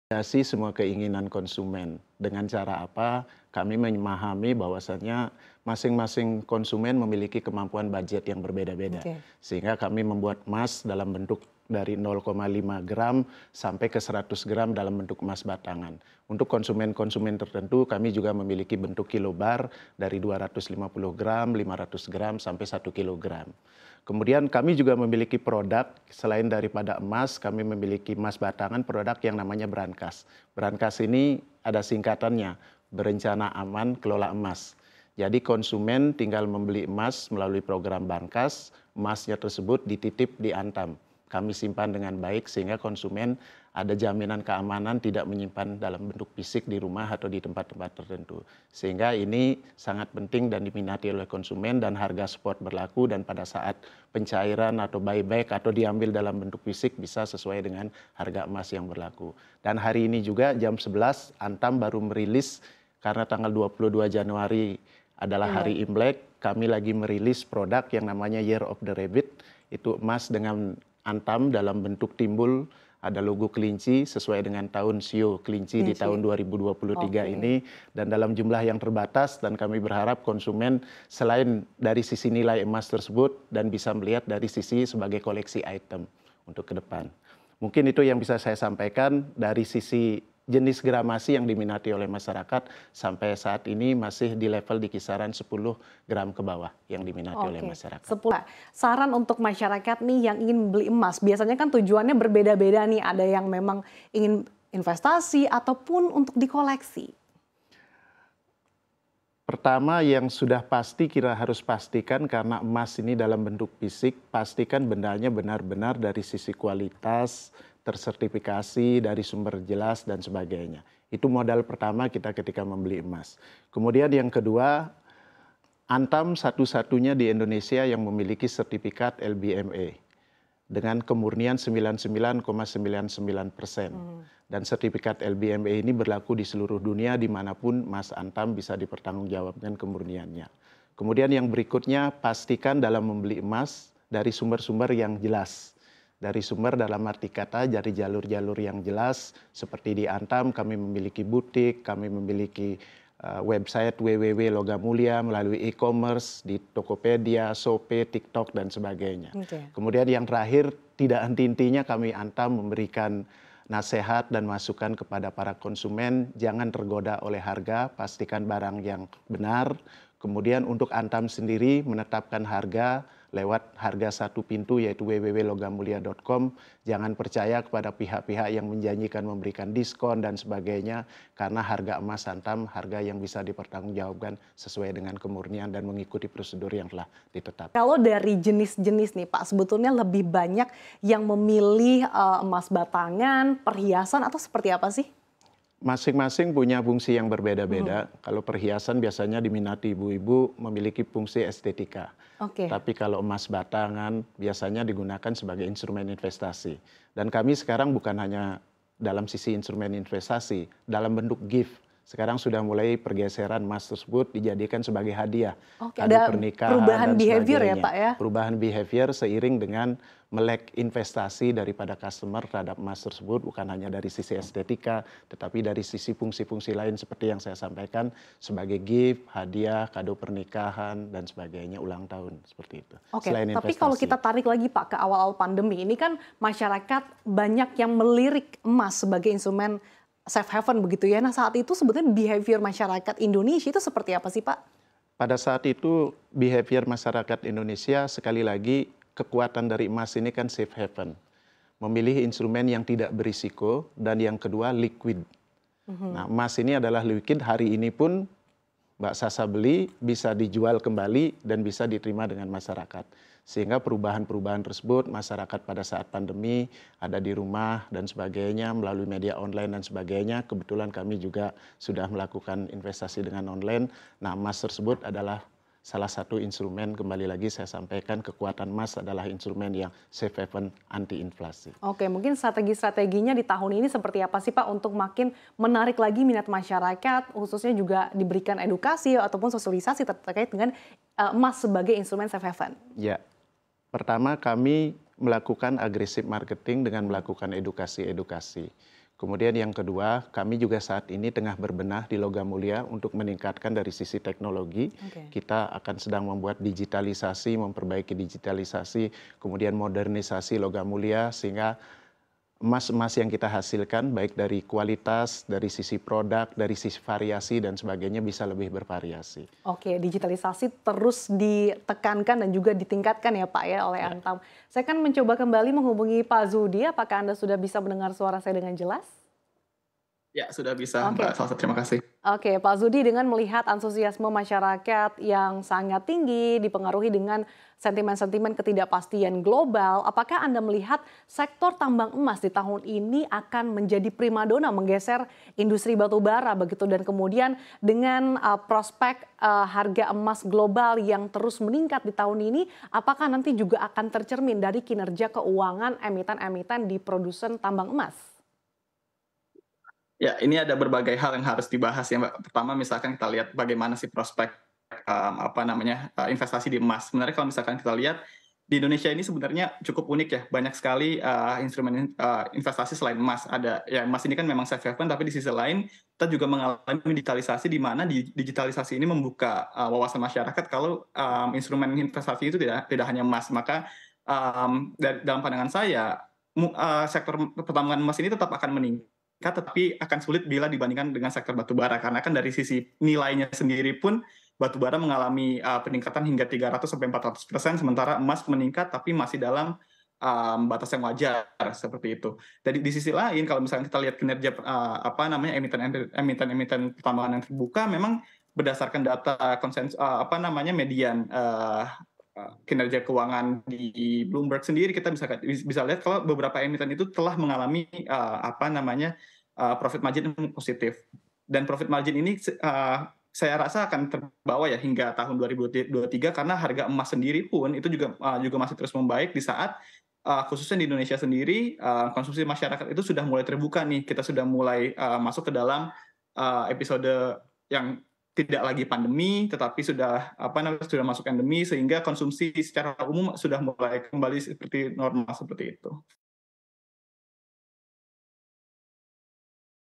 mengakomodasi semua keinginan konsumen. Dengan cara apa? Kami memahami bahwasannya masing-masing konsumen memiliki kemampuan budget yang berbeda-beda. Oke. Sehingga kami membuat emas dalam bentuk dari 0,5 gram sampai ke 100 gram dalam bentuk emas batangan. Untuk konsumen-konsumen tertentu kami juga memiliki bentuk kilobar dari 250 gram, 500 gram sampai 1 kilogram. Kemudian kami juga memiliki produk, selain daripada emas, kami memiliki emas batangan, produk yang namanya Brankas. Brankas ini ada singkatannya, Berencana Aman Kelola Emas. Jadi konsumen tinggal membeli emas melalui program Brankas, emasnya tersebut dititip di Antam. Kami simpan dengan baik sehingga konsumen ada jaminan keamanan tidak menyimpan dalam bentuk fisik di rumah atau di tempat-tempat tertentu. Sehingga ini sangat penting dan diminati oleh konsumen dan harga spot berlaku dan pada saat pencairan atau buyback atau diambil dalam bentuk fisik bisa sesuai dengan harga emas yang berlaku. Dan hari ini juga jam 11 Antam baru merilis karena tanggal 22 Januari adalah hari Imlek, kami lagi merilis produk yang namanya Year of the Rabbit. Itu emas dengan Antam dalam bentuk timbul, ada logo kelinci sesuai dengan tahun sio kelinci di tahun 2023 ini dan dalam jumlah yang terbatas dan kami berharap konsumen selain dari sisi nilai emas tersebut dan bisa melihat dari sisi sebagai koleksi item untuk ke depan. Mungkin itu yang bisa saya sampaikan dari sisi jenis gramasi yang diminati oleh masyarakat sampai saat ini masih di level di kisaran 10 gram ke bawah yang diminati oleh masyarakat. 10. Saran untuk masyarakat nih yang ingin beli emas, biasanya kan tujuannya berbeda-beda nih. Ada yang memang ingin investasi ataupun untuk dikoleksi. Pertama yang sudah pasti kita harus pastikan karena emas ini dalam bentuk fisik, pastikan bendanya benar-benar dari sisi kualitas, tersertifikasi, dari sumber jelas dan sebagainya. Itu modal pertama kita ketika membeli emas. Kemudian yang kedua, Antam satu-satunya di Indonesia yang memiliki sertifikat LBMA dengan kemurnian 99,99%. Dan sertifikat LBMA ini berlaku di seluruh dunia dimanapun emas Antam bisa dipertanggungjawabkan kemurniannya. Kemudian yang berikutnya, pastikan dalam membeli emas dari sumber-sumber yang jelas. Dari sumber dalam arti kata dari jalur-jalur yang jelas seperti di Antam kami memiliki butik, kami memiliki website www.logamulia melalui e-commerce di Tokopedia, Shopee, TikTok dan sebagainya. Kemudian yang terakhir tidak henti-hentinya kami Antam memberikan nasihat dan masukan kepada para konsumen jangan tergoda oleh harga, pastikan barang yang benar. Kemudian untuk Antam sendiri menetapkan harga lewat harga satu pintu yaitu www.logamulia.com. Jangan percaya kepada pihak-pihak yang menjanjikan memberikan diskon dan sebagainya karena harga emas Antam harga yang bisa dipertanggungjawabkan sesuai dengan kemurnian dan mengikuti prosedur yang telah ditetapkan. Kalau dari jenis-jenis nih Pak, sebetulnya lebih banyak yang memilih emas batangan, perhiasan atau seperti apa sih? Masing-masing punya fungsi yang berbeda-beda. Kalau perhiasan biasanya diminati ibu-ibu memiliki fungsi estetika. Tapi kalau emas batangan biasanya digunakan sebagai instrumen investasi. Dan kami sekarang bukan hanya dalam sisi instrumen investasi, dalam bentuk gift. Sekarang sudah mulai pergeseran emas tersebut dijadikan sebagai hadiah. Ada perubahan behavior ya Pak ya? Perubahan behavior seiring dengan melek investasi daripada customer terhadap emas tersebut bukan hanya dari sisi estetika tetapi dari sisi fungsi-fungsi lain seperti yang saya sampaikan sebagai gift, hadiah, kado pernikahan dan sebagainya, ulang tahun seperti itu. Selain tapi kalau kita tarik lagi Pak ke awal-awal pandemi ini kan masyarakat banyak yang melirik emas sebagai instrumen safe haven begitu ya. Nah saat itu sebetulnya behavior masyarakat Indonesia itu seperti apa sih Pak? Pada saat itu behavior masyarakat Indonesia sekali lagi kekuatan dari emas ini kan safe haven. Memilih instrumen yang tidak berisiko dan yang kedua liquid. Nah emas ini adalah liquid, hari ini pun Mbak Sasa beli bisa dijual kembali dan bisa diterima dengan masyarakat. Sehingga perubahan-perubahan tersebut masyarakat pada saat pandemi ada di rumah dan sebagainya melalui media online dan sebagainya. Kebetulan kami juga sudah melakukan investasi dengan online. Nah emas tersebut adalah salah satu instrumen, kembali lagi saya sampaikan kekuatan emas adalah instrumen yang safe haven anti inflasi. Mungkin strategi-strateginya di tahun ini seperti apa sih Pak untuk makin menarik lagi minat masyarakat, khususnya juga diberikan edukasi ataupun sosialisasi terkait dengan emas sebagai instrumen safe haven? Ya, pertama kami melakukan agresif marketing dengan melakukan edukasi-edukasi. Kemudian yang kedua, kami juga saat ini tengah berbenah di logam mulia untuk meningkatkan dari sisi teknologi. Oke. Kita akan sedang membuat digitalisasi, memperbaiki digitalisasi, kemudian modernisasi logam mulia sehingga emas-emas yang kita hasilkan baik dari kualitas, dari sisi produk, dari sisi variasi dan sebagainya bisa lebih bervariasi. Oke, digitalisasi terus ditekankan dan juga ditingkatkan ya Pak ya oleh Antam. Saya akan mencoba kembali menghubungi Pak Zudi, apakah Anda sudah bisa mendengar suara saya dengan jelas? Ya, sudah bisa Oke. Mbak Salsa, terima kasih. Oke, Pak Zudi, dengan melihat antusiasme masyarakat yang sangat tinggi, dipengaruhi dengan sentimen-sentimen ketidakpastian global, apakah Anda melihat sektor tambang emas di tahun ini akan menjadi primadona menggeser industri batubara begitu, dan kemudian dengan prospek harga emas global yang terus meningkat di tahun ini, apakah nanti juga akan tercermin dari kinerja keuangan emiten-emiten di produsen tambang emas? Ya, ini ada berbagai hal yang harus dibahas ya Mbak. Pertama misalkan kita lihat bagaimana sih prospek investasi di emas. Sebenarnya kalau misalkan kita lihat di Indonesia ini sebenarnya cukup unik ya. Banyak sekali instrumen investasi selain emas. Ada ya, emas ini kan memang safe haven, tapi di sisi lain kita juga mengalami digitalisasi, di mana digitalisasi ini membuka wawasan masyarakat kalau instrumen investasi itu tidak hanya emas. Maka dalam pandangan saya sektor pertambangan emas ini tetap akan meningkat, tetapi akan sulit bila dibandingkan dengan sektor batubara, karena kan dari sisi nilainya sendiri pun batubara mengalami peningkatan hingga 300-400%, sementara emas meningkat tapi masih dalam batas yang wajar seperti itu. Jadi di sisi lain kalau misalnya kita lihat kinerja emiten-emiten pertambangan yang terbuka, memang berdasarkan data median kinerja keuangan di Bloomberg sendiri, kita bisa lihat kalau beberapa emiten itu telah mengalami profit margin yang positif, dan profit margin ini saya rasa akan terbawa ya hingga tahun 2023, karena harga emas sendiri pun itu juga masih terus membaik di saat khususnya di Indonesia sendiri konsumsi masyarakat itu sudah mulai terbuka nih. Kita sudah mulai masuk ke dalam episode yang tidak lagi pandemi, tetapi sudah masuk endemi, sehingga konsumsi secara umum sudah mulai kembali seperti normal seperti itu.